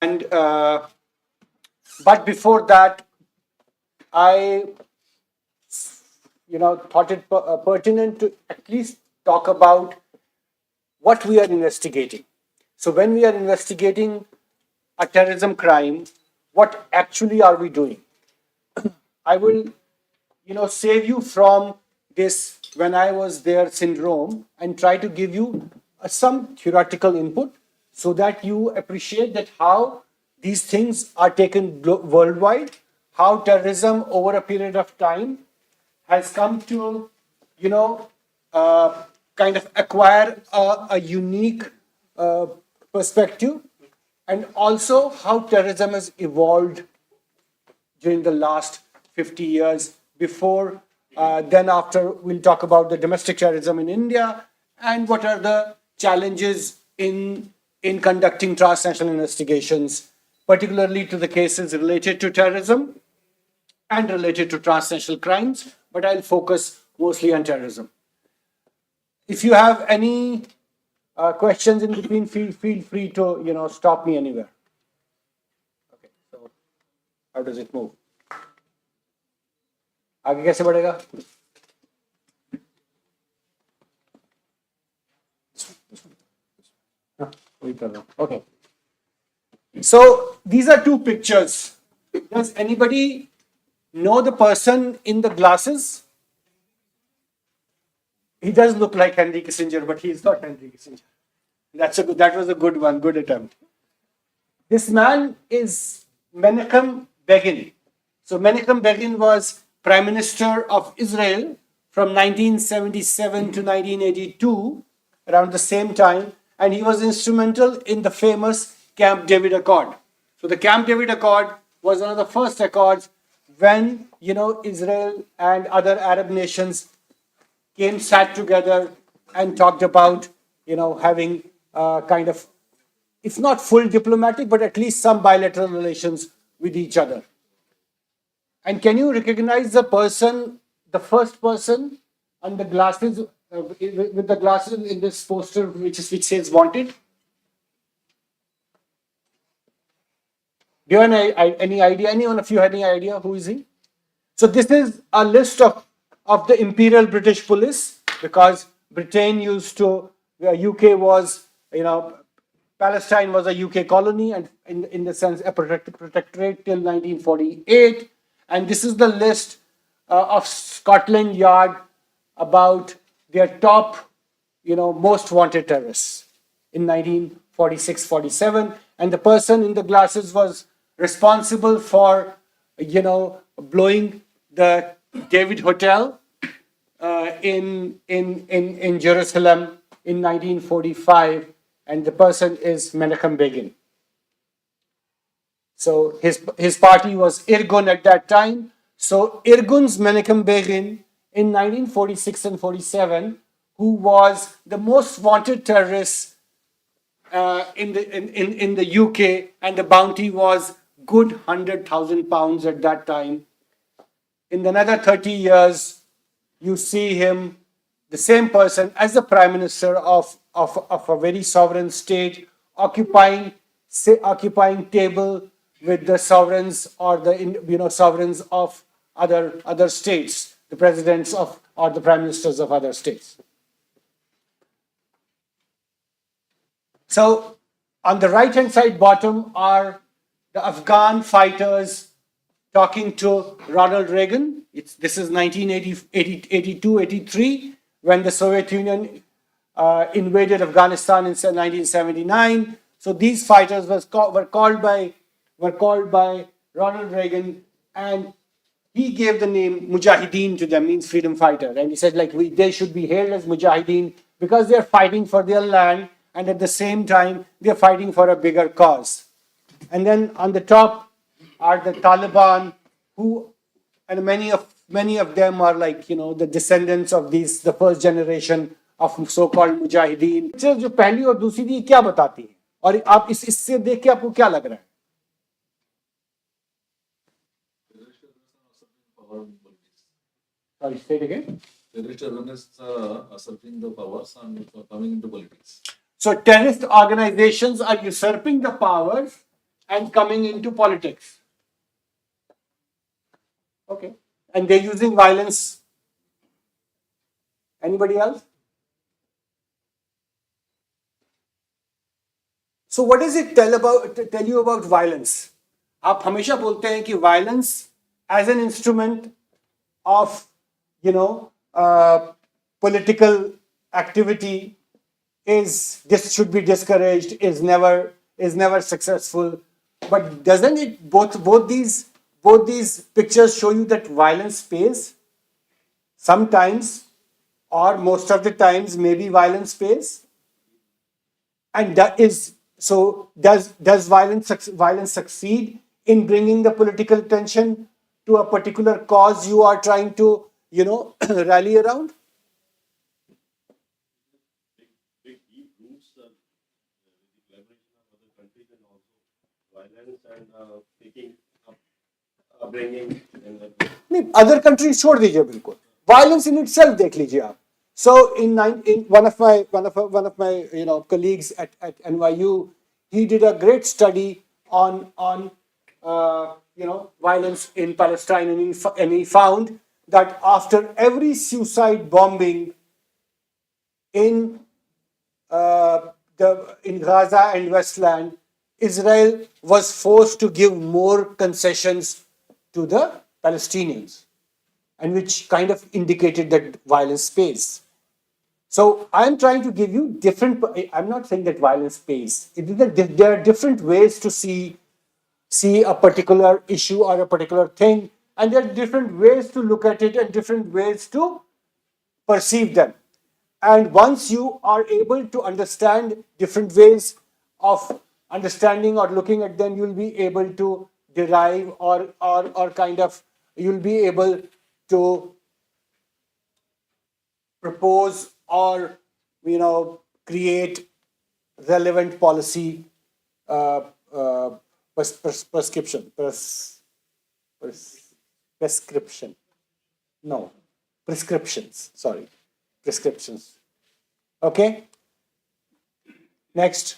And but before that, I thought it pertinent to at least talk about what we are investigating. So when we are investigating a terrorism crime, what actually are we doing? I will, save you from this when I was there syndrome and try to give you some theoretical input so that you appreciate that how these things are taken worldwide, how terrorism over a period of time has come to, you know, kind of acquire a unique uh, perspective, and also how terrorism has evolved during the last 50 years. Before, then after, we'll talk about the domestic terrorism in India and what are the challenges in conducting transnational investigations, particularly to the cases related to terrorism and related to transnational crimes, but I'll focus mostly on terrorism. If you have any questions in between, feel free to stop me anywhere. Okay, so how does it move? आगे कैसे बढ़ेगा? Okay. So these are two pictures. Does anybody know the person in the glasses? He does look like Henry Kissinger, but he is not Henry Kissinger. That was a good one, good attempt. This man is Menachem Begin. So Menachem Begin was Prime Minister of Israel from 1977 to 1982, around the same time, and he was instrumental in the famous Camp David Accord. So the Camp David Accord was one of the first accords when Israel and other Arab nations sat together and talked about having kind of, if not full diplomatic, but at least some bilateral relations with each other. And can you recognize the person, the first person on the glasses, with the glasses in this poster, which says wanted? Do you have any idea? Anyone of you have any idea who is he? So this is a list of the Imperial British Police, because Britain used to, UK was, Palestine was a UK colony, and in the sense a protectorate till 1948. And this is the list of Scotland Yard about their top, most wanted terrorists in 1946-47. And the person in the glasses was responsible for, blowing the David Hotel in Jerusalem in 1945, and the person is Menachem Begin. So his party was Irgun at that time. So Irgun's Menachem Begin in 1946 and 47, who was the most wanted terrorist in the UK, and the bounty was good £100,000 at that time. In another 30 years, you see him, the same person, as the prime minister of a very sovereign state, occupying table with the sovereigns or the sovereigns of other states, the presidents of or the prime ministers of other states. So on the right hand side bottom are the Afghan fighters talking to Ronald Reagan. This is 1982-83, when the Soviet Union invaded Afghanistan in 1979. So these fighters were called by Ronald Reagan, and he gave the name Mujahideen to them, means freedom fighter. And he said, they should be hailed as Mujahideen because they're fighting for their land, and at the same time, they're fighting for a bigger cause. And then on the top are the Taliban, and many of them are the descendants of the first generation of so-called Mujahideen. जो पहली और दूसरी थी क्या बताती है, और आप इससे देख के आपको क्या लग रहा है? Sorry, say it again. Terrorist organizations are usurping the powers and coming into politics. So terrorist organizations are usurping the powers and coming into politics. Okay. And they're using violence. Anybody else? So what does it tell you about violence? आप हमेशा बोलते हैं कि violence as an instrument of political activity this should be discouraged, is never successful. But doesn't it both these pictures show you that violence pays? Sometimes, or most of the times, maybe violence pays. And does violence succeed in bringing the political tension to a particular cause you are trying to rally around? Big deep roots with the collaboration of other countries and also violence and taking up upbringing and नहीं, other countries छोड़ दीजिए बिल्कुल. Violence in itself देख लीजिए आप. So in one of my colleagues at NYU, he did a great study on violence in Palestine, and he found that after every suicide bombing in in Gaza and Westland, Israel was forced to give more concessions to the Palestinians, and which kind of indicated that violence pays. So I'm trying to give you different. I'm not saying that violence pays. There are different ways to see a particular issue or a particular thing, and there are different ways to look at it and different ways to perceive them. And once you are able to understand different ways of understanding or looking at them, you'll be able to derive or kind of you'll be able to propose or create relevant policy prescription prescription no prescriptions, sorry, prescriptions. Okay, next.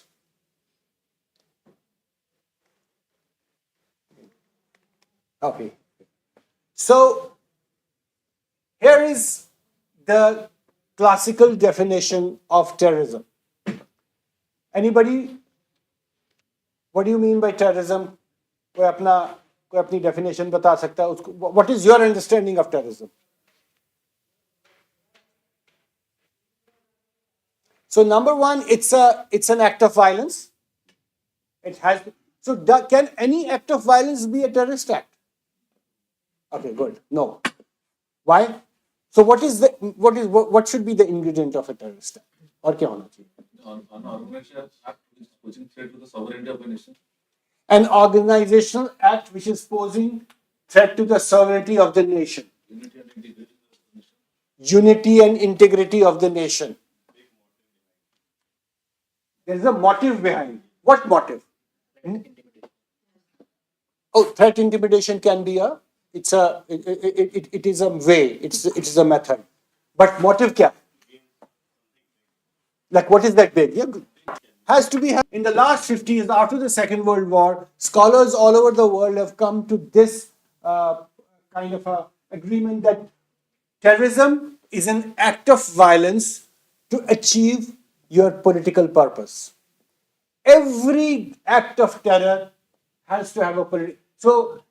Okay, so here is the classical definition of terrorism. Anybody? What do you mean by terrorism? कोई अपनी definition बता सकता है उसको? What is your understanding of terrorism? So number one, it's an act of violence. It has. So can any act of violence be a terrorist act? Okay, good. No. Why? So what should be the ingredient of a terrorist act? और क्या होना चाहिए? An organization act which is posing threat to the sovereignty of a nation. An organizational act which is posing threat to the sovereignty of the nation. Unity and integrity of the nation. There is a motive behind. What motive? Oh, threat intimidation can be it is a way. It's a method. But motive kya? Like what is that big? Yeah, has to be. In the last 50 years, after the Second World War, scholars all over the world have come to this kind of a agreement that terrorism is an act of violence to achieve your political purpose. Every act of terror has to have a political. So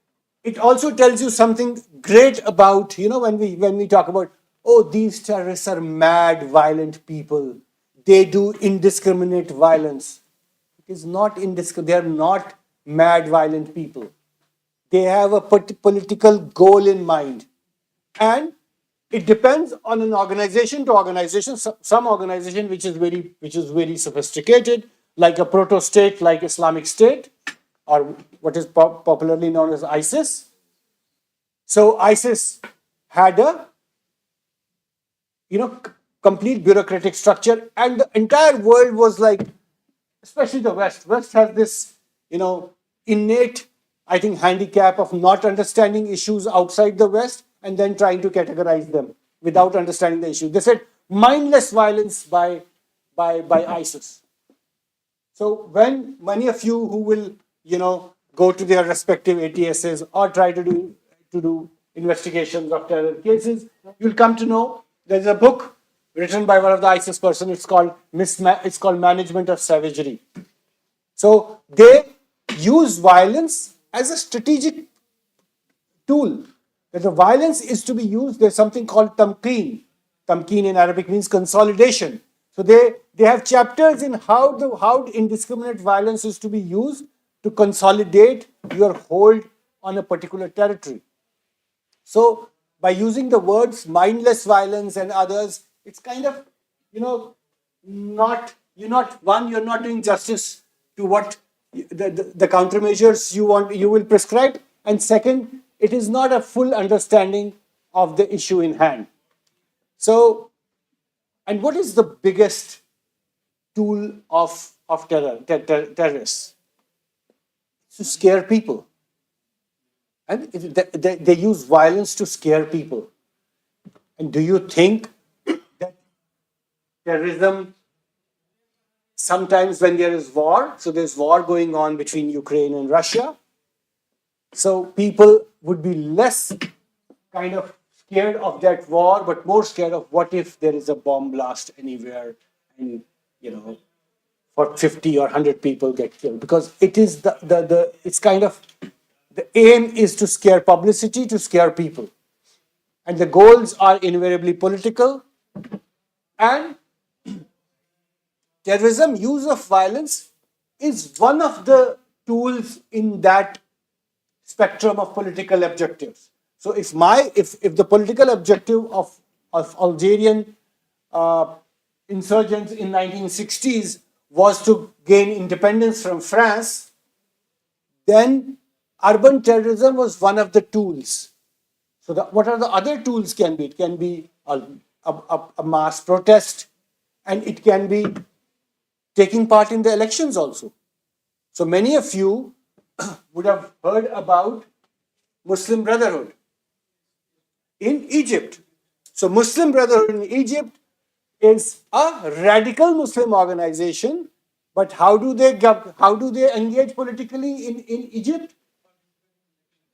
it also tells you something great about when we talk about these terrorists are mad, violent people. They do indiscriminate violence. It is not indiscriminate. They are not mad, violent people. They have a political goal in mind, and it depends on an organization to organization. Some organization which is very sophisticated, like a proto-state, like Islamic State, or what is popularly known as ISIS. So ISIS had a complete bureaucratic structure, and the entire world was like, especially the West. West has this innate, I think, handicap of not understanding issues outside the West and then trying to categorize them without understanding the issue. They said mindless violence by ISIS. So when many of you who will go to their respective ATSs or try to do investigations of terror cases, you'll come to know there's a book written by one of the ISIS person. It's called Management of Savagery. So they use violence as a strategic tool. That the violence is to be used. There's something called tamkeen. Tamkeen in Arabic means consolidation. So they have chapters in how indiscriminate violence is to be used to consolidate your hold on a particular territory. So by using the words mindless violence and others, it's kind of, you're not doing justice to what the countermeasures you will prescribe, and second, it is not a full understanding of the issue in hand. So, and what is the biggest tool of terrorists? To scare people. And they use violence to scare people. And do you think that terrorism, sometimes when there is war, so there's war going on between Ukraine and Russia, so people would be less kind of scared of that war, but more scared of what if there is a bomb blast anywhere and, for 50 or 100 people get killed. Because it is it's kind of, the aim is to scare publicity, to scare people. And the goals are invariably political. And terrorism, use of violence, is one of the tools in that spectrum of political objectives. So if the political objective of Algerian insurgents in 1960s was to gain independence from France, then urban terrorism was one of the tools. So what are the other tools can be? It can be a mass protest, and it can be taking part in the elections also. So many of you would have heard about Muslim Brotherhood in Egypt. So Muslim Brotherhood in Egypt is a radical Muslim organization, but how do they engage politically in Egypt?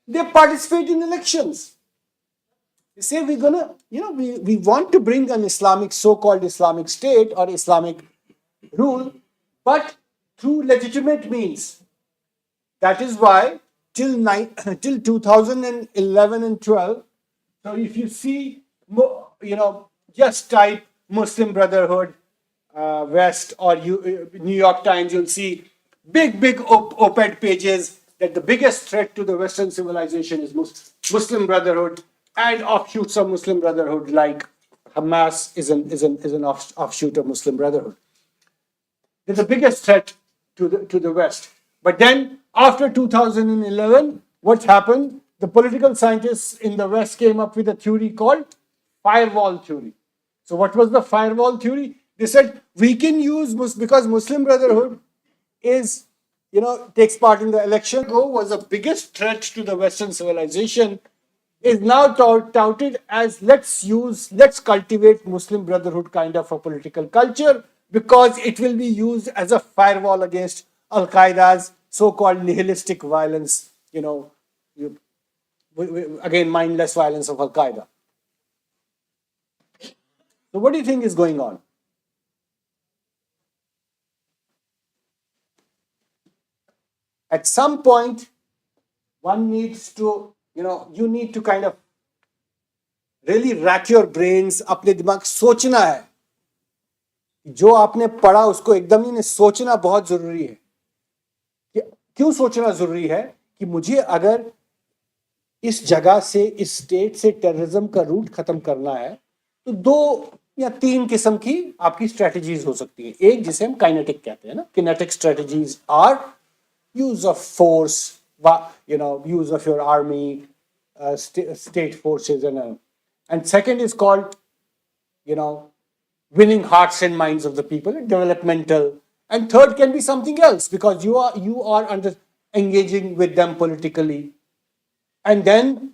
They participate in elections. They say we want to bring an so-called Islamic state or Islamic rule, but through legitimate means. That is why till 2011 and 12. So if you see, just type Muslim Brotherhood West or New York Times, you'll see big op-ed pages that the biggest threat to the Western civilization is Muslim Brotherhood, and offshoots of Muslim Brotherhood like Hamas is an offshoot of Muslim Brotherhood. It's the biggest threat to the West. But then after 2011, what happened? The political scientists in the West came up with a theory called firewall theory. So what was the firewall theory? They said we can use, because Muslim Brotherhood is, takes part in the election, was the biggest threat to the Western civilization, is now touted as let's cultivate Muslim Brotherhood kind of a political culture, because it will be used as a firewall against Al-Qaeda's so-called nihilistic violence, again, mindless violence of Al-Qaeda. So what do you think is going on? At some point, one needs to, you need to kind of really rack your brains, अपने दिमाग सोचना है. जो आपने पढ़ा उसको एकदम ही सोचना बहुत जरूरी है. क्यों सोचना जरूरी है? कि मुझे अगर इस जगह से, इस स्टेट से टेररिज्म का रूट खत्म करना है, तो 2 या 3 किस्म की आपकी स्ट्रेटजीज हो सकती है. एक जिसे हम काइनेटिक कहते हैं ना, kinetic strategies are use of force, use of your army, state forces, and second is called, winning hearts and minds of the people, developmental, and third can be something else, because you are engaging with them politically, and then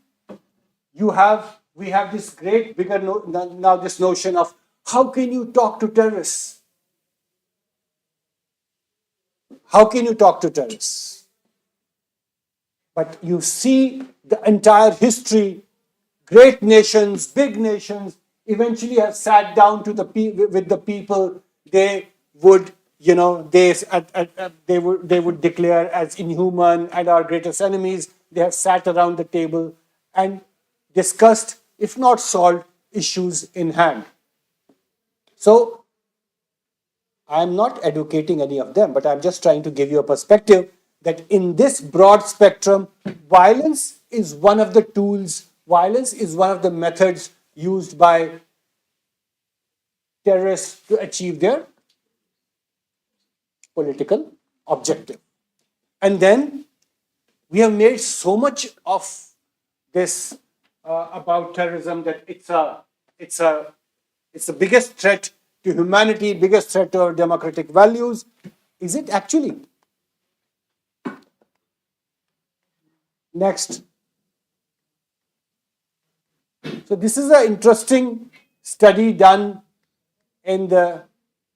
we have this great bigger now this notion of how can you talk to terrorists? How can you talk to terrorists? But you see the entire history, great nations, big nations, eventually have sat down to with the people. They would, they would declare as inhuman and our greatest enemies. They have sat around the table and discussed, if not solved, issues in hand. So I'm not educating any of them, but I'm just trying to give you a perspective that in this broad spectrum, violence is one of the tools, violence is one of the methods used by terrorists to achieve their political objective. And then we have made so much of this about terrorism that it's the biggest threat to humanity, biggest threat to our democratic values. Is it actually? Next. So this is an interesting study done in the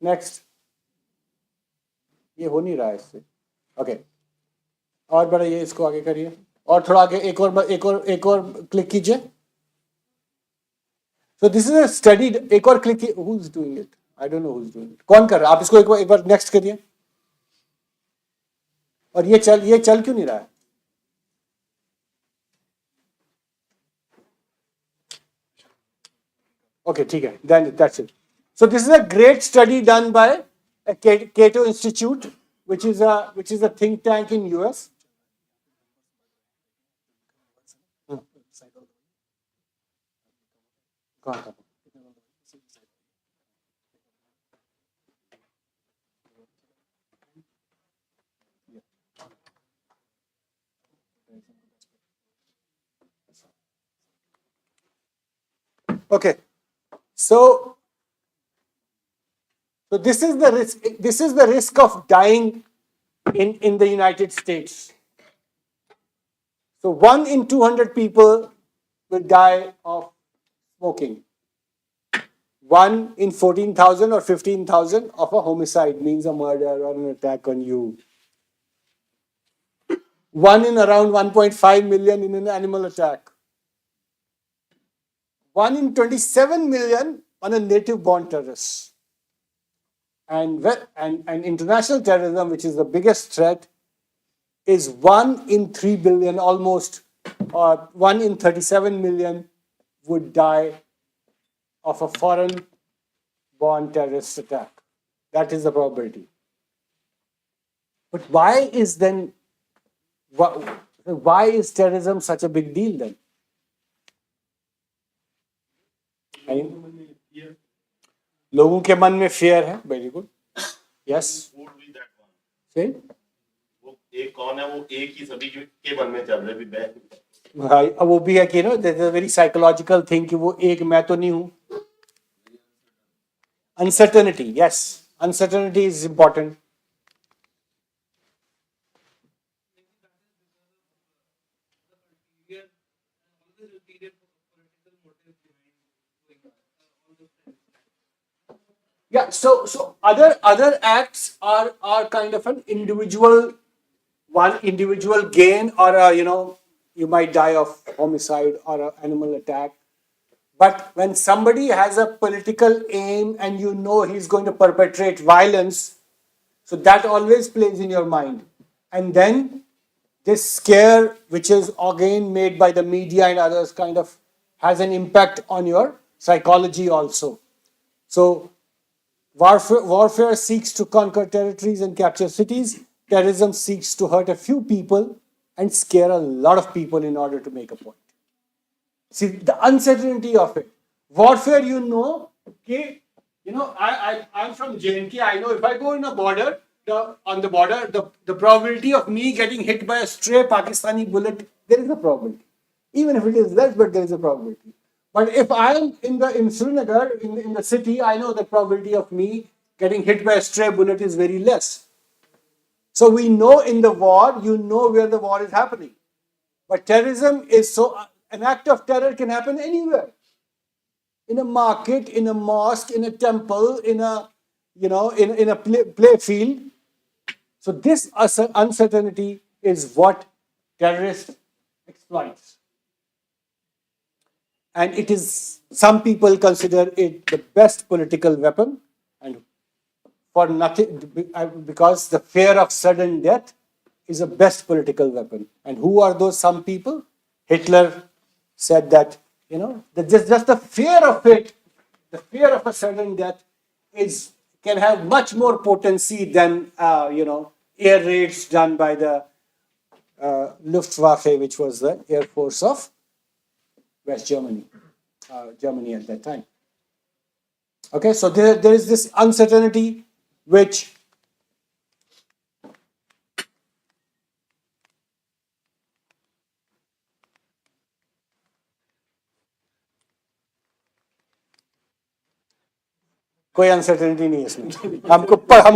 next. ये हो नहीं रहा है इससे. Okay. और बढ़ाइए इसको आगे करिए. और थोड़ा आगे एक और क्लिक कीजिए. So this is a study. एक और click. Who's doing it? I don't know who's doing it. कौन कर रहा है? आप इसको एक बार नेक्स्ट करिए. और ये चल क्यों नहीं रहा है? Okay, ठीक है. Then that's it. So this is a great study done by a Cato Institute, which is a think tank in US. Okay. So this is the risk. This is the risk of dying in the United States. So 1 in 200 people will die of smoking. 1 in 14,000 or 15,000 of a homicide, means a murder or an attack on you. 1 in around 1.5 million in an animal attack. 1 in 27 million on a native-born terrorist. And international terrorism, which is the biggest threat, is 1 in 3 billion, almost, or 1 in 37 million would die of a foreign-born terrorist attack. That is the probability. But why is terrorism such a big deal then? लोगों के मन में fear है. Very good. Yes. Would be that one. Say. वो एक कौन है, वो एक ही सभी के मन में चल रहा है भी भाई. अब वो भी है कि there is a very psychological thing कि वो एक मैं तो नहीं हूँ. Uncertainty. Yes. Uncertainty is important. Yeah, so other acts are kind of an individual gain, or you might die of homicide or an animal attack. But when somebody has a political aim and he's going to perpetrate violence, so that always plays in your mind. And then this scare, which is again made by the media and others, kind of has an impact on your psychology also. So warfare seeks to conquer territories and capture cities. Terrorism seeks to hurt a few people and scare a lot of people in order to make a point. See, the uncertainty of it. Warfare, I'm from J&K. I know if I go on the border, the probability of me getting hit by a stray Pakistani bullet, there is a probability. Even if it is less, but there is a probability. But if I am in Srinagar, in the city, I know the probability of me getting hit by a stray bullet is very less. So we know in the war, where the war is happening. But terrorism is an act of terror can happen anywhere. In a market, in a mosque, in a temple, in a play field. So this uncertainty is what terrorist exploits. And it is, some people consider it the best political weapon, and for nothing, because the fear of sudden death is the best political weapon. And who are those some people? Hitler said that, that just the fear of it, the fear of a sudden death is can have much more potency than air raids done by the Luftwaffe, which was the air force of West Germany, Germany at that time. Okay, so there is this uncertainty which कोई uncertainty नहीं है इसमें हम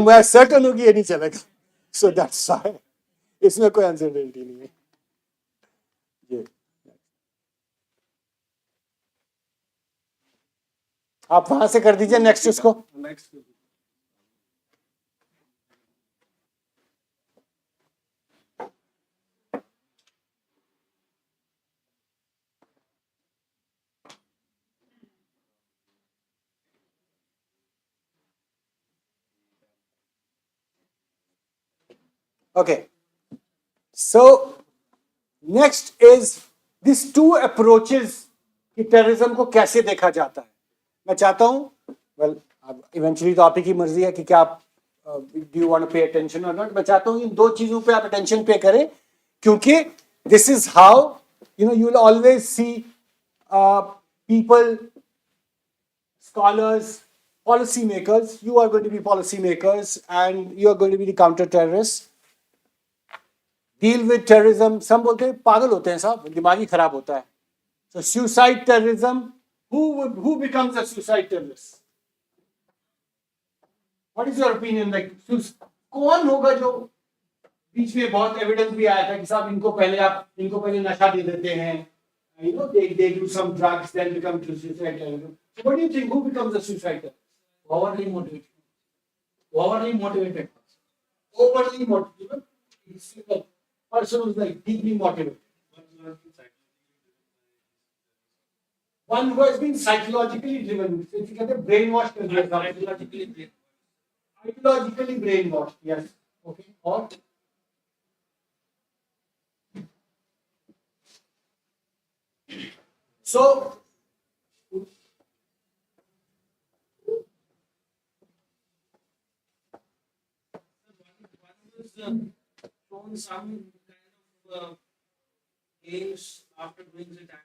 मैं certain होगी ये नहीं चलेगा सो दैट्स व्हाई इसमें कोई अनसर्टेनिटी नहीं है ये आप वहां से कर दीजिए नेक्स्ट उसको next Okay, so next is these two approaches कि टेररिज्म को कैसे देखा जाता है. मैं चाहता हूं, well, eventually तो आप ही की मर्जी है कि क्या आप do you want to pay attention or not. मैं चाहता हूं इन दो चीजों पे आप attention पे करें क्योंकि this is how you will always see people, scholars, policy makers. You are going to be policy makers and you are going to be the counter terrorists. Deal with terrorism. Some बोलते हैं पागल होते हैं साहब, दिमागी खराब होता है. So suicide terrorism. Who becomes a suicide terrorist? What is your opinion? Like कौन होगा जो बीच में बहुत एविडेंस भी आया था कि साहब इनको पहले नशा दे देते हैं. They do some drugs then become to suicide terrorism. So what do you think? Who becomes a suicide terrorist? Overly motivated. Overly motivated. Overly motivated. It's like person who's like deeply motivated. One who has been psychologically driven. Brainwashed. Ideologically brainwashed. Yes. Okay. Or so Shown some kind of games after doing the action.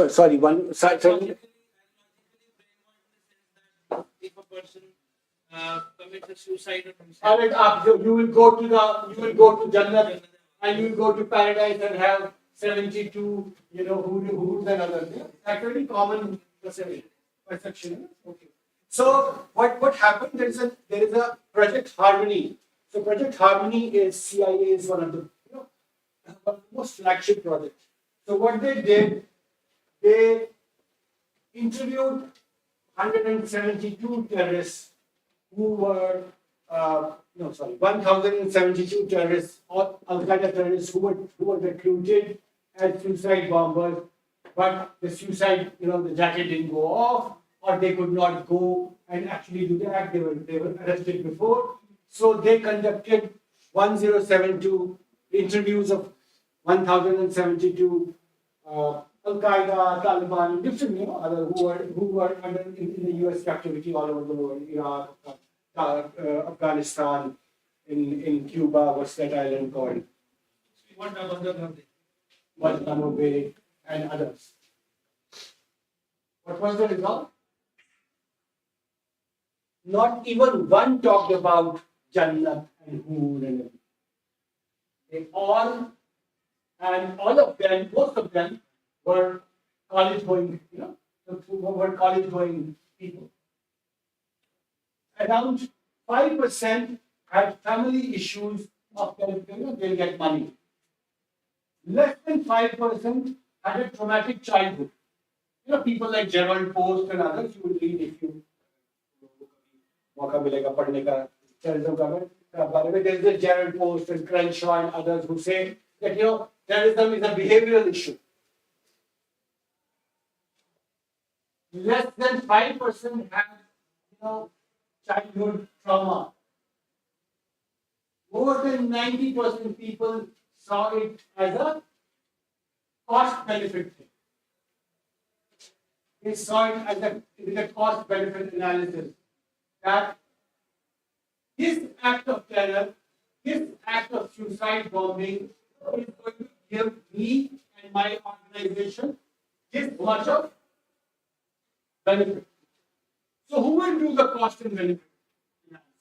sorry. One. Psychologically brainwashed in the sense that if a person commits a suicide or something. You will go to Jannat and you will go to paradise and have 72, who's and others. Yeah? That's a very common perception. Okay. So what happened? There is a Project Harmony. So Project Harmony is CIA's one of the one of the most flagship projects. So what they did, they interviewed 172 terrorists who were 1,072 terrorists or Al-Qaeda terrorists who were recruited as suicide bombers, but the suicide, the jacket didn't go off, or they could not go and actually do the act. They were arrested before. So they conducted 1,072 interviews of 1,072 Al-Qaeda, Taliban, different, other who were under in the U.S. captivity all over the world, Iraq, Afghanistan, in Cuba, what's that island called? Guantanamo Bay, and others. What was the result? Not even one talked about Jannat and Hood and everything. They all of them, most of them were college-going, were college-going people. Around 5% had family issues of they'll get money. Less than 5% had a traumatic childhood. People like Gerald Post and others, you will read if you मौका मिलेगा पढ़ने का terrorism का बारे में. There's the Gerald Post and Crenshaw and others who say that terrorism is a behavioral issue. Less than 5% have childhood trauma. More than 90% people saw it as a cost benefit thing. They saw it as a cost benefit analysis. That this act of terror, this act of suicide bombing is going to give me and my organization this much of benefit. So who will do the cost and benefit analysis?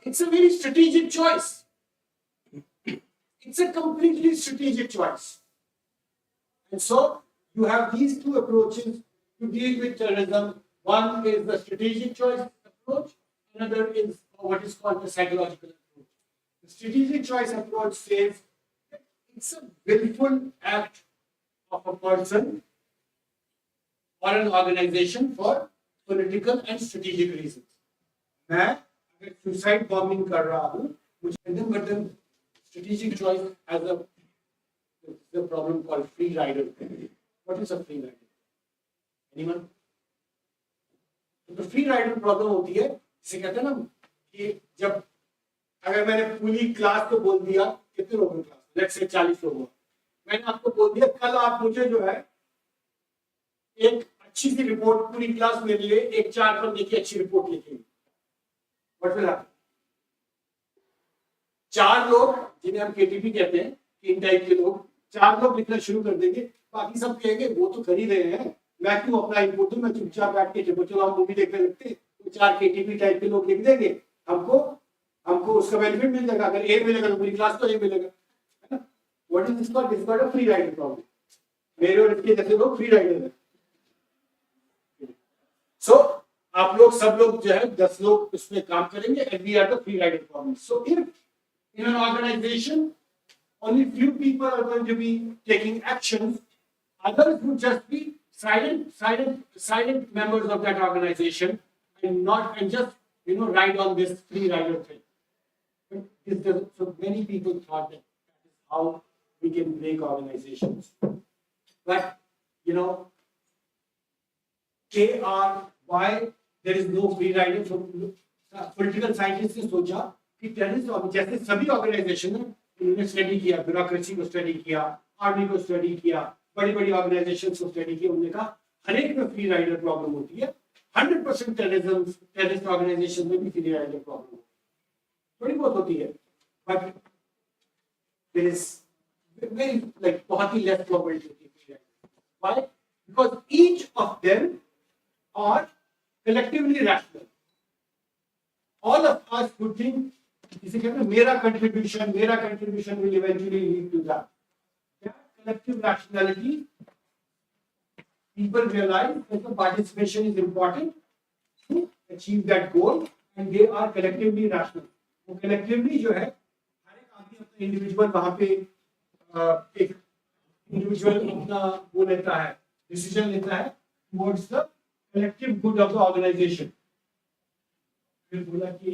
It's a very strategic choice. It's a completely strategic choice. And so you have these two approaches to deal with terrorism. One is the strategic choice approach, another is what is called the psychological approach. The strategic choice approach says that it's a willful act of a person or an organization for political and strategic reasons. मैं अगर suicide bombing कर रहा हूँ, मुझे but strategic choice has the problem called free rider. What is a free rider? Anyone? तो free rider problem होती है, जिसे कहते हैं ना कि जब अगर मैंने पूरी क्लास को बोल दिया, कितने लोगों की क्लास, लेट्स से 40 लोग, मैंने आपको बोल दिया कल आप मुझे जो है एक अच्छी सी रिपोर्ट, पूरी क्लास मेरे लिए एक 4 पन्ने की अच्छी रिपोर्ट लिखेंगे. What will happen? 4 लोग जिन्हें हम केटीपी कहते हैं, इन टाइप के लोग, 4 लोग लिखना शुरू कर देंगे, बाकी सब कहेंगे वो तो कर ही रहे हैं, मैं क्यों अपना इनपुट दूं, मैं चुपचाप बैठ के चलो हम मूवी देखने लगते हैं, तो 4 केटीपी टाइप के लोग लिख देंगे, हमको उसका बेनिफिट मिल जाएगा. अगर ए मिलेगा तो पूरी क्लास को ए मिलेगा, है ना? What is this called? This called a free rider problem. मेरे और इसके जैसे लोग फ्री राइडर हैं. सो आप लोग सब लोग जो है 10 लोग इसमें काम करेंगे and we are the free rider problem. So if in an organization only few people are going to be taking actions, others would just be silent members of that organization and just ride on this free rider thing. So many people thought that is how we can break organizations, but why there is no free rider. So political scientists ने सोचा कि terrorist जैसे सभी organisation है, उन्होंने study किया, bureaucracy को study किया, आर्मी को स्टडी किया, बड़ी बड़ी ऑर्गेनाइजेशंस को स्टडी किया, उन्होंने कहा हर एक में फ्री राइडर प्रॉब्लम होती है. 100% टेररिस्ट ऑर्गेनाइजेशन में भी फ्री राइडर प्रॉब्लम थोड़ी बहुत होती है, बट देयर इज वेरी बहुत ही लेस प्रोबेबिलिटी होती है free rider. Why? Because each of them are collectively rational. All of us would think, इसे कहते हैं मेरा contribution will eventually lead to that. That collective rationality, people realize that the participation is important to achieve that goal, and they are collectively rational. वो collectively जो है, हर एक आदमी अपना individual वहाँ पे एक individual अपना वो लेता है, decision लेता है towards the collective good of the organization. फिर बोला कि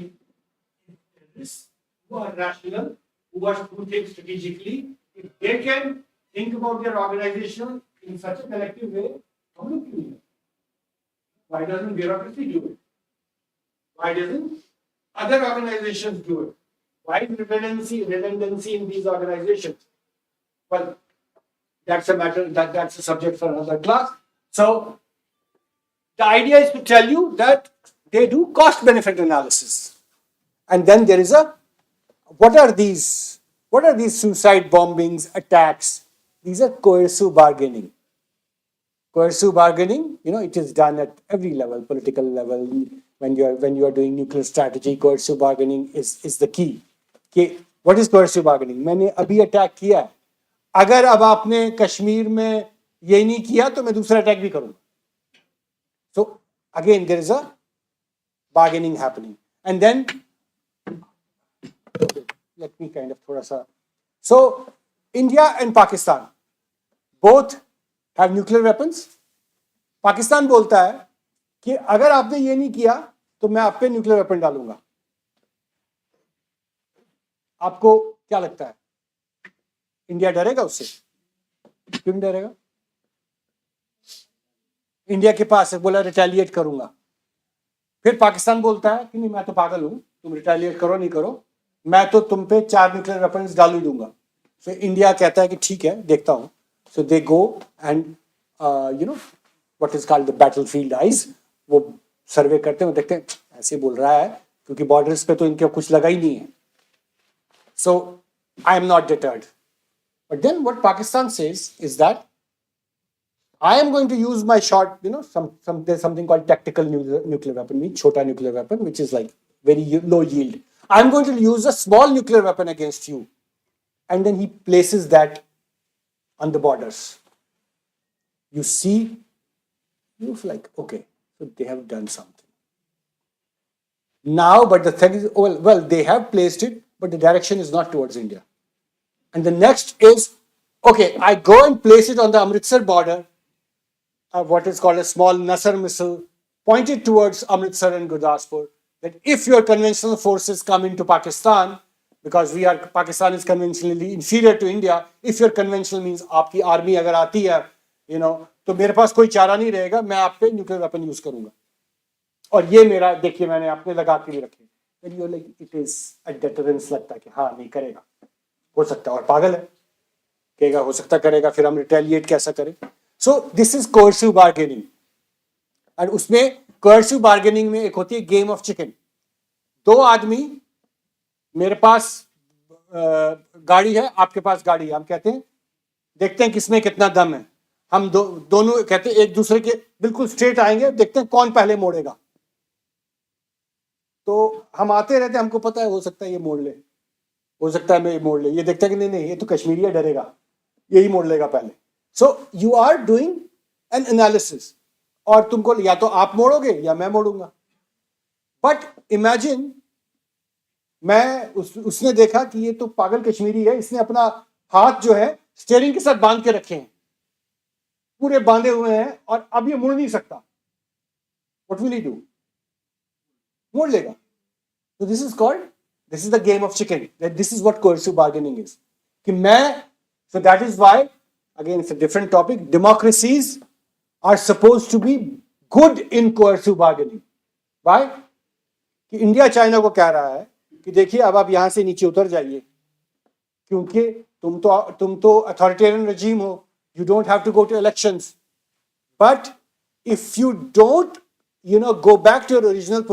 who are rational, who think strategically, if they can think about their organization in such a collective way, हम लोग क्यों नहीं? Why doesn't bureaucracy do it? Why doesn't other organizations do it? Why is redundancy in these organizations? Well, that's a matter, that's a subject for another class. So the idea is to tell you that they do cost benefit analysis. And then there is what are these suicide bombings, attacks? These are coercive bargaining. Coercive bargaining, it is done at every level, political level. When you are doing nuclear strategy, coercive bargaining is the key. Okay, what is coercive bargaining? मैंने अभी attack किया है, अगर अब आपने कश्मीर में ये नहीं किया तो मैं दूसरा अटैक भी करूंगा. So again there is a bargaining happening. And then let me kind of thoda sa. So India and Pakistan both have nuclear weapons. Pakistan बोलता है कि अगर आपने ये नहीं किया तो मैं आप पे न्यूक्लियर वेपन डालूंगा। आपको क्या लगता है, इंडिया डरेगा उससे? क्यों नहीं डरेगा? इंडिया के पास है, बोला रिटेलिएट करूंगा। फिर पाकिस्तान बोलता है कि नहीं मैं तो पागल हूं, तुम रिटेलिएट करो नहीं करो, मैं तो तुम पे 4 न्यूक्लियर वेपन्स डाल ही दूंगा। सो इंडिया कहता है कि ठीक है देखता हूं। So they go and you know what is called the battlefield eyes, वो सर्वे करते हैं, देखते हैं ऐसे बोल रहा है क्योंकि बॉर्डर्स पे तो इनके कुछ लगा ही नहीं है। So I am not deterred, but then what Pakistan says is that I am going to use my short, there's something called tactical nuclear weapon, means chota nuclear weapon, which is like very low yield. I'm going to use a small nuclear weapon against you. And then he places that on the borders. You see, you're like, okay, so they have done something. Now, but the thing is, well, they have placed it, but the direction is not towards India. And the next is, okay, I go and place it on the Amritsar border, what is called a small Nasser missile pointed towards Amritsar and Gurdaspur, that if your conventional forces come into Pakistan, because Pakistan is conventionally inferior to India, if your conventional means आपकी army अगर आती है, तो मेरे पास कोई चारा नहीं रहेगा, मैं आप पे न्यूक्लियर वेपन यूज करूंगा। और ये मेरा देखिए मैंने आपने लगा के भी रखे, then you're like it is a deterrence, लगता है कि हाँ नहीं करेगा, हो सकता है और पागल है, कहेगा हो सकता करेगा, फिर हम रिटेलिएट कैसा करें। So this is coercive bargaining, और उसमें coercive bargaining में एक होती है गेम ऑफ चिकन। दो आदमी, मेरे पास गाड़ी है, आपके पास गाड़ी है, हम कहते हैं देखते हैं किसमें कितना दम है, हम दोनों कहते हैं एक दूसरे के बिल्कुल स्ट्रेट आएंगे, देखते हैं कौन पहले मोड़ेगा। तो हम आते रहते हैं, हमको पता है हो सकता है ये मोड़ ले, हो सकता है मैं ये मोड़ ले, ये देखता है कि नहीं ये तो कश्मीरी डरेगा, यही मोड़ लेगा पहले। So you are doing an analysis, और तुमको या तो आप मोड़ोगे या मैं मोड़ूंगा। बट इमेजिन उसने देखा कि ये तो पागल कश्मीरी है, इसने अपना हाथ जो है स्टीयरिंग के साथ बांध के रखे हैं, पूरे बांधे हुए हैं, और अब ये मुड़ नहीं सकता। What will he do? मोड़ लेगा। So this is the game of chicken. This is what coercive bargaining is. कि मैं, so that is why, again it's a different topic, democracies are supposed to be good in coercive bargaining. Why? कि India China को कह रहा है कि देखिए अब आप यहां से नीचे उतर जाइए, क्योंकि तुम तो अथॉरिटेरियन रजीम हो, you don't have to go to elections, but if you don't go back to your original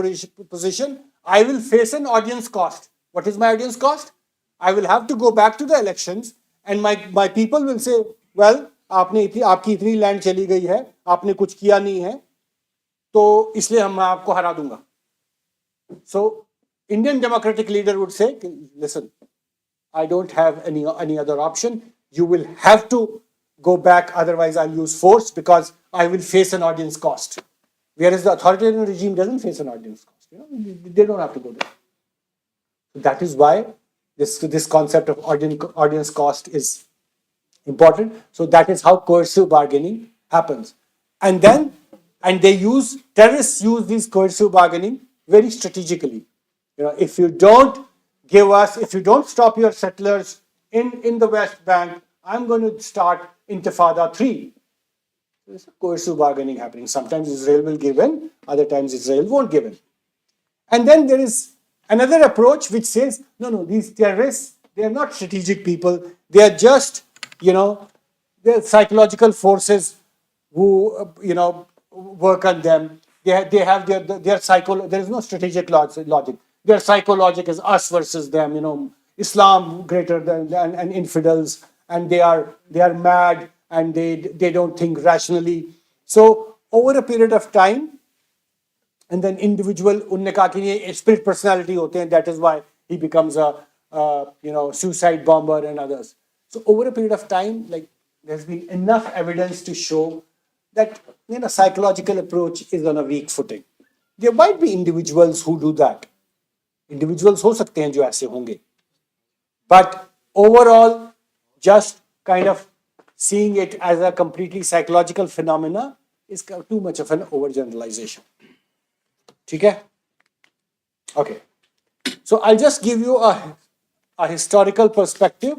position, I will face an audience cost. What is my audience cost? I will have to go back to the elections, and my people will say, well, आपकी इतनी land चली गई है, आपने कुछ किया नहीं है, तो इसलिए हम आपको हरा दूंगा। So Indian democratic leader would say, listen, I don't have any other option. You will have to go back, otherwise I'll use force because I will face an audience cost. Whereas the authoritarian regime doesn't face an audience cost. They don't have to go there. That is why this concept of audience cost is important. So that is how coercive bargaining happens. And terrorists use these coercive bargaining very strategically. If you don't stop your settlers in the West Bank, I'm going to start Intifada 3. There's a coercive bargaining happening. Sometimes Israel will give in, other times Israel won't give in. And then there is another approach which says, no, these terrorists, they are not strategic people. They are just, they're psychological forces who, work on them. They have their psycho. There is no strategic logic. Their psychologic is us versus them. Islam greater than and infidels, and they are mad and they don't think rationally. So over a period of time, and then individual unne kaha ki ye split personality hote hain, that is why he becomes a suicide bomber and others. So over a period of time, like there's been enough evidence to show that psychological approach is on a weak footing. There might be individuals who do that. Individuals हो सकते हैं जो ऐसे होंगे. But overall, just kind of seeing it as a completely psychological phenomena is too much of an overgeneralization. ठीक है? Okay. So I'll just give you a historical perspective.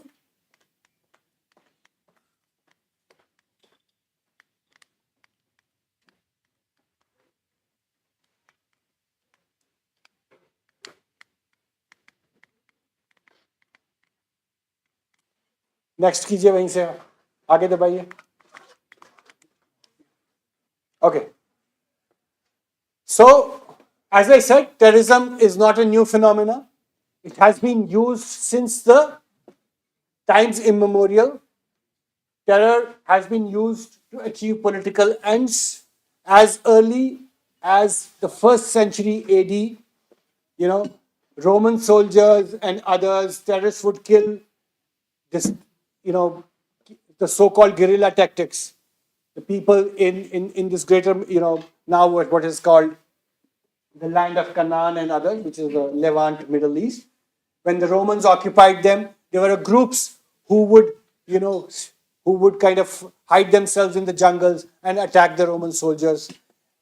Next कीजिए वहीं से आगे दबाइए. Okay. So, as I said, terrorism is not a new phenomenon. It has been used since the times immemorial. Terror has been used to achieve political ends as early as the first century AD. You know, Roman soldiers and others, terrorists would kill this, you know, the so-called guerrilla tactics. The people in this greater, now what is called the land of Canaan and others, which is the Levant, Middle East. When the Romans occupied them, there were groups who would, who would kind of hide themselves in the jungles and attack the Roman soldiers.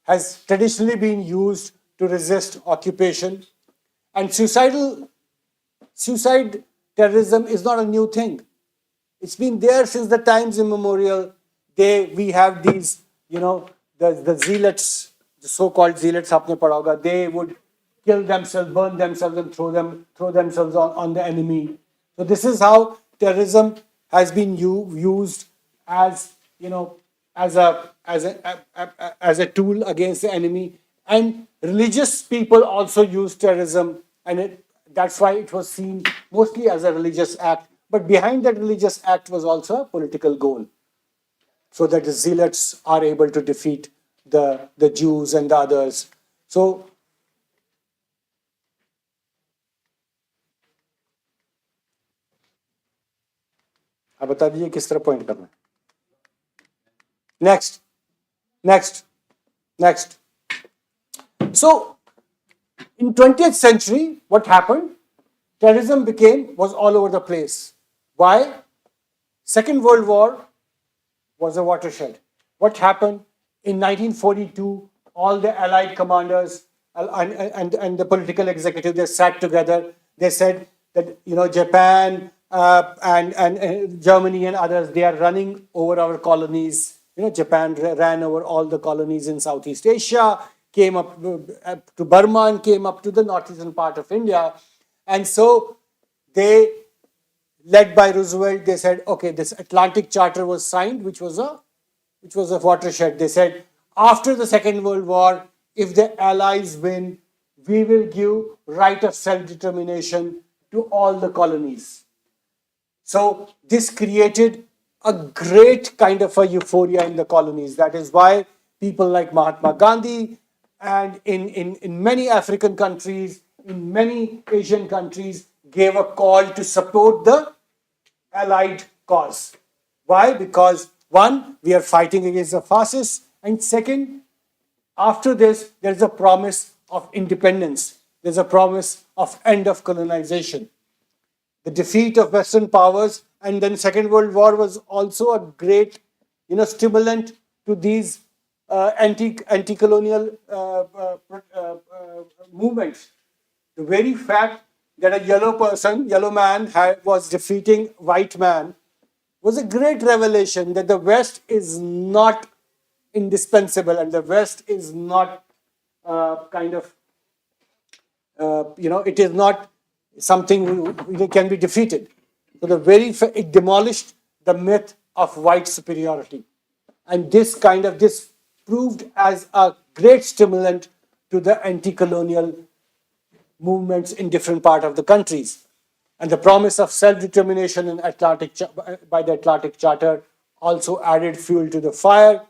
Has traditionally been used to resist occupation. And suicide terrorism is not a new thing. It's been there since the times immemorial. We have these, the zealots, the so-called zealots, आपने पढ़ा होगा, they would kill themselves, burn themselves, and throw themselves on the enemy. So this is how terrorism has been used as, as a tool against the enemy. And religious people also use terrorism, and that's why it was seen mostly as a religious act. But behind that religious act was also a political goal, so that the zealots are able to defeat the Jews and the others. So, अब बता दीजिए किस तरह point करना है. Next. So, in 20th century, what happened? Terrorism was all over the place. Why? Second World War was a watershed. What happened? In 1942, all the Allied commanders and the political executive, they sat together. They said that, Japan and Germany and others, they are running over our colonies. Japan ran over all the colonies in Southeast Asia, came up to Burma, and came up to the northeastern part of India. And so they, led by Roosevelt, they said, okay, this Atlantic Charter was signed, which was a watershed. They said, after the Second World War, if the Allies win, we will give right of self-determination to all the colonies. So this created a great kind of a euphoria in the colonies. That is why people like Mahatma Gandhi and in many African countries, in many Asian countries, gave a call to support the Allied cause. Why? Because one, we are fighting against the fascists, and second, after this, there's a promise of independence. There's a promise of end of colonization. The defeat of Western powers, and then Second World War was also a great, stimulant to these anti-colonial movements. The very fact that a yellow man was defeating white man was a great revelation that the West is not indispensable and the West is not it is not something that can be defeated. So it demolished the myth of white superiority. And this proved as a great stimulant to the anti-colonial movements in different parts of the countries. And the promise of self-determination by the Atlantic Charter also added fuel to the fire.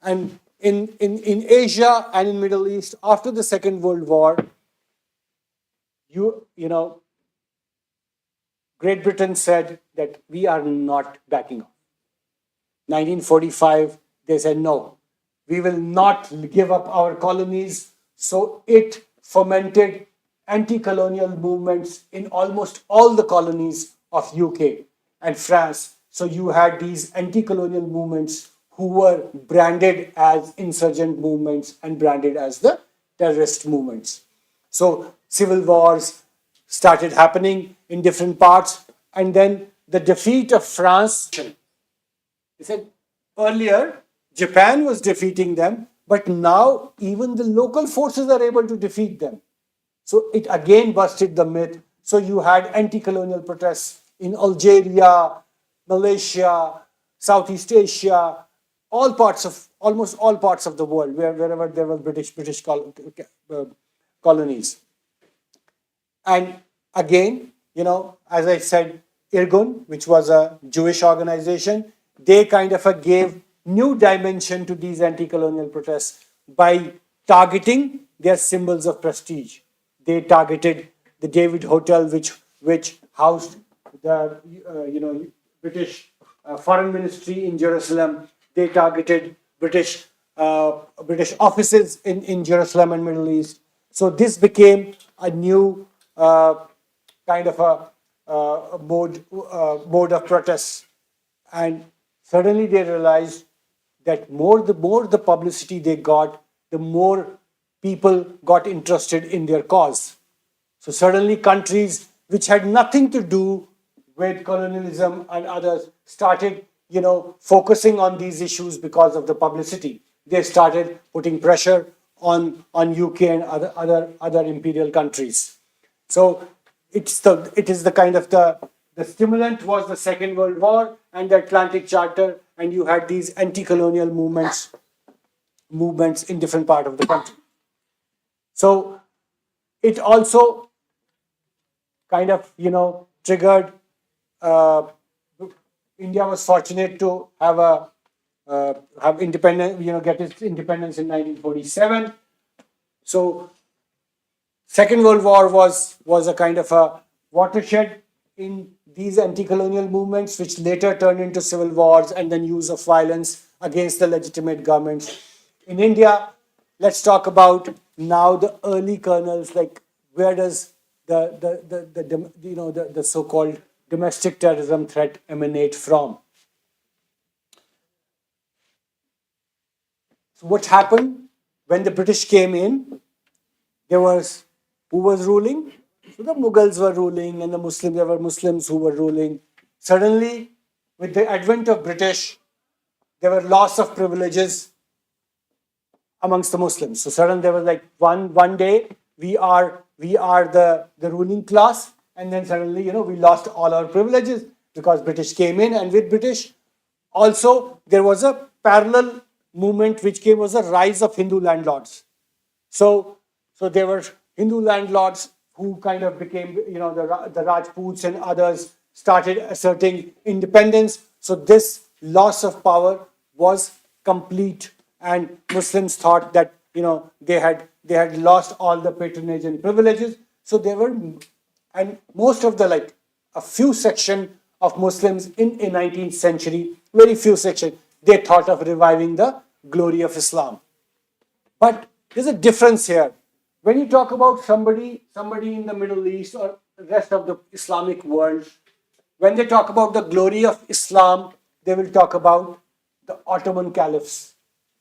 And in Asia and in Middle East, after the Second World War, Great Britain said that we are not backing off. 1945, they said, no, we will not give up our colonies. So it fomented anti-colonial movements in almost all the colonies of UK and France. So you had these anti-colonial movements who were branded as insurgent movements and branded as the terrorist movements. So civil wars started happening in different parts, and then the defeat of France. He said earlier Japan was defeating them, but now even the local forces are able to defeat them. So it again busted the myth. So you had anti-colonial protests in Algeria, Malaysia, Southeast Asia, almost all parts of the world, wherever there were British colonies. And again, as I said, Irgun, which was a Jewish organization, they kind of gave new dimension to these anti-colonial protests by targeting their symbols of prestige. They targeted the David Hotel, which housed the British Foreign Ministry in Jerusalem. They targeted British offices in Jerusalem and Middle East. So this became a new kind of a mode of protest, and suddenly they realized that the more the publicity they got, the more people got interested in their cause. So suddenly countries which had nothing to do with colonialism and others started, focusing on these issues because of the publicity. They started putting pressure on UK and other imperial countries. So it is the kind of the stimulant was the Second World War and the Atlantic Charter, and you had these anti-colonial movements in different part of the country. So it also kind of triggered. India was fortunate to have independence, get its independence in 1947. So Second World War was a kind of a watershed in these anti-colonial movements, which later turned into civil wars and then use of violence against the legitimate governments. In India, let's talk about now the early kernels, like where does the so-called domestic terrorism threat emanate from? So what happened when the British came in? There was who was ruling? So the Mughals were ruling, and there were Muslims who were ruling. Suddenly, with the advent of British, there were loss of privileges amongst the Muslims. So suddenly there was like one day we are the ruling class, and then suddenly we lost all our privileges because British came in, and with British also there was a parallel movement which came, was a rise of Hindu landlords. So there were Hindu landlords who kind of became, the Rajputs and others started asserting independence. So this loss of power was complete, and Muslims thought that they had lost all the patronage and privileges. So they were, and most of the a few section of Muslims in 19th century, very few section, they thought of reviving the glory of Islam. But there's a difference here. When you talk about somebody in the Middle East or the rest of the Islamic world, when they talk about the glory of Islam, they will talk about the Ottoman caliphs,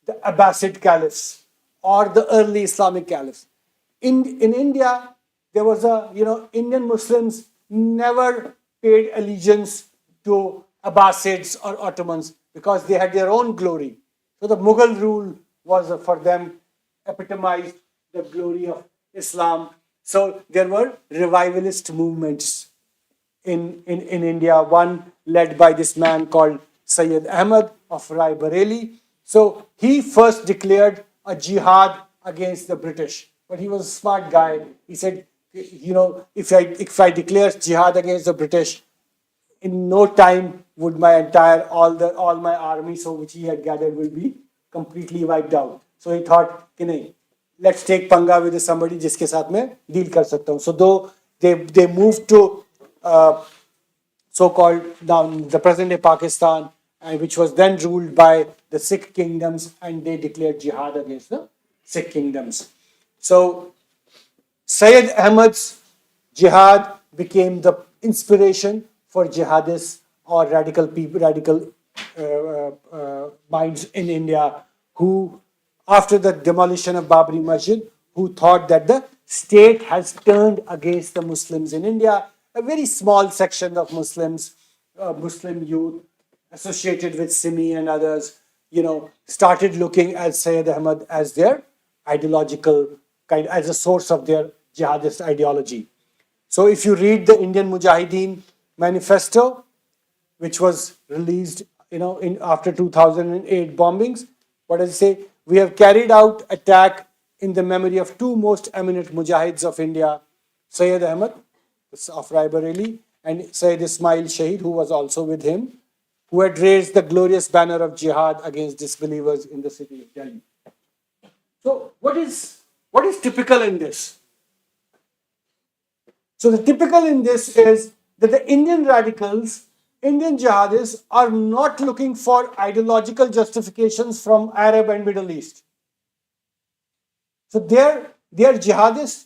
the Abbasid caliphs, or the early Islamic caliphs. In India, there was Indian Muslims never paid allegiance to Abbasids or Ottomans because they had their own glory. So the Mughal rule was for them epitomized the glory of Islam. So there were revivalist movements in India, one led by this man called Sayyid Ahmad of Rai Bareli. So he first declared a jihad against the British, but he was a smart guy. He said, if I declare jihad against the British, in no time would my all my army, so which he had gathered, will be completely wiped out. So he thought, let's take panga with somebody जिसके साथ में deal कर सकता हूँ. So though they moved to so-called down the present-day Pakistan, which was then ruled by the Sikh kingdoms, and they declared jihad against the Sikh kingdoms. So Sayyid Ahmad's jihad became the inspiration for jihadists or radical minds in India who, after the demolition of Babri Masjid, who thought that the state has turned against the Muslims in India. A very small section of Muslims, Muslim youth associated with Simi and others, started looking at Sayyid Ahmad as their ideological kind, as a source of their jihadist ideology. So if you read the Indian Mujahideen manifesto, which was released, in after 2008 bombings, what does it say? We have carried out attack in the memory of two most eminent mujahids of India, Sayyid Ahmad of Raebareli and Sayyid Ismail Shahid, who was also with him, who had raised the glorious banner of jihad against disbelievers in the city of Delhi. So what is typical in this? So the typical in this is that the Indian radicals, Indian jihadists are not looking for ideological justifications from Arab and Middle East. So their jihadist,